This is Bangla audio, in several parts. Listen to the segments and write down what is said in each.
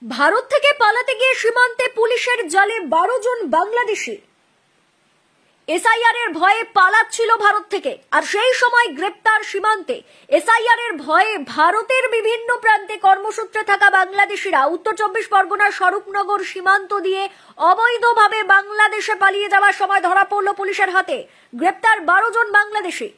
ভারত থেকে পালাতে গিয়ে সীমান্তে পুলিশের জালে 12 জন বাংলাদেশি এসআইআর এর ভয়ে পালাচ্ছিল ভারত থেকে। আর সেই সময় গ্রেপ্তার সীমান্তে। এসআইআর এর ভয়ে ভারতের বিভিন্ন প্রান্তে কর্মসূত্রে থাকা বাংলাদেশিরা উত্তর 24 পরগনার স্বরূপনগর সীমান্ত দিয়ে অবৈধভাবে বাংলাদেশে পালিয়ে যাওয়ার সময় ধরা পড়ল পুলিশের হাতে। গ্রেপ্তার 12 জন বাংলাদেশি।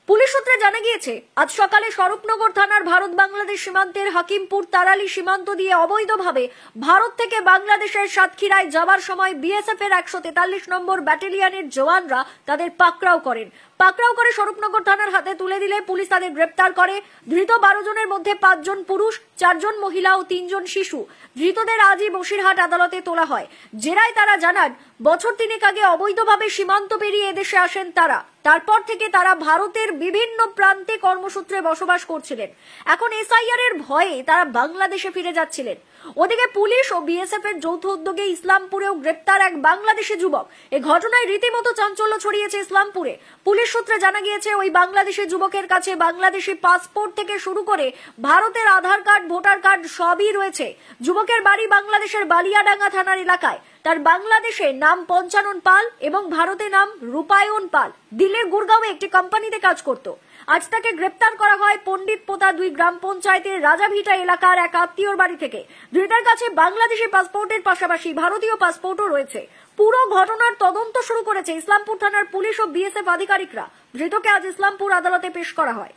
পুলিশ সূত্রে জানা গিয়েছে, আজ সকালে স্বরূপনগর থানার ভারত বাংলাদেশ সীমান্তের হাকিমপুর তারালি সীমান্ত দিয়ে অবৈধভাবে ভারত থেকে বাংলাদেশের সাতক্ষীরায় যাওয়ার সময় বিএসএফ এর 143 নম্বর ব্যাটালিয়নের জওয়ানরা তাদের পাকড়াও করেন। পাকড়াও করে স্বরূপনগর থানার হাতে তুলে দিলে পুলিশ তাদের গ্রেপ্তার করে। ধৃত 12 জনের মধ্যে 5 জন পুরুষ, 4 জন মহিলা ও 3 জন শিশু। ধৃতদের আজই বসিরহাট আদালতে তোলা হয়। জেরায় তারা জানান, বছর 3 আগে অবৈধভাবে সীমান্ত পেরিয়ে এদেশে আসেন তারা। তারপর থেকে তারা ভারতের বিভিন্ন প্রান্তে কর্মসূত্রে বসবাস করছিলেন। এখন এসআইআর এর ভয়ে তারা বাংলাদেশে ফিরে যাচ্ছিলেন। ওদিকে পুলিশ ও বিএসএফ এর যৌথ উদ্যোগে ইসলামপুরেও গ্রেপ্তার এক বাংলাদেশি যুবক। এই ঘটনায় রীতিমতো চাঞ্চল্য ছড়িয়েছে ইসলামপুরে। পুলিশ সূত্রে জানা গিয়েছে, ওই বাংলাদেশি যুবকের কাছে বাংলাদেশি পাসপোর্ট থেকে শুরু করে ভারতের আধার কার্ড, ভোটার কার্ড সবই রয়েছে। যুবকের বাড়ি বাংলাদেশের বালিয়াডাঙ্গা থানার এলাকায়। তার বাংলাদেশে নাম পঞ্চানন পাল এবং ভারতে নাম রূপায়ণ পাল। দিল্লির গুরগাঁওয়ে একটি কোম্পানিতে কাজ করত। আজ তাকে গ্রেপ্তার করা হয় পণ্ডিত পোতা 2 গ্রাম পঞ্চায়েতের রাজাভিটা এলাকার এক আত্মীয়র বাড়ি থেকে। ধৃতের কাছে বাংলাদেশি পাসপোর্টের পাশাপাশি ভারতীয় পাসপোর্টও রয়েছে। পুরো ঘটনার তদন্ত শুরু করেছে ইসলামপুর থানার পুলিশ ও বিএসএফ আধিকারিকরা। ধৃতকে আজ ইসলামপুর আদালতে পেশ করা হয়।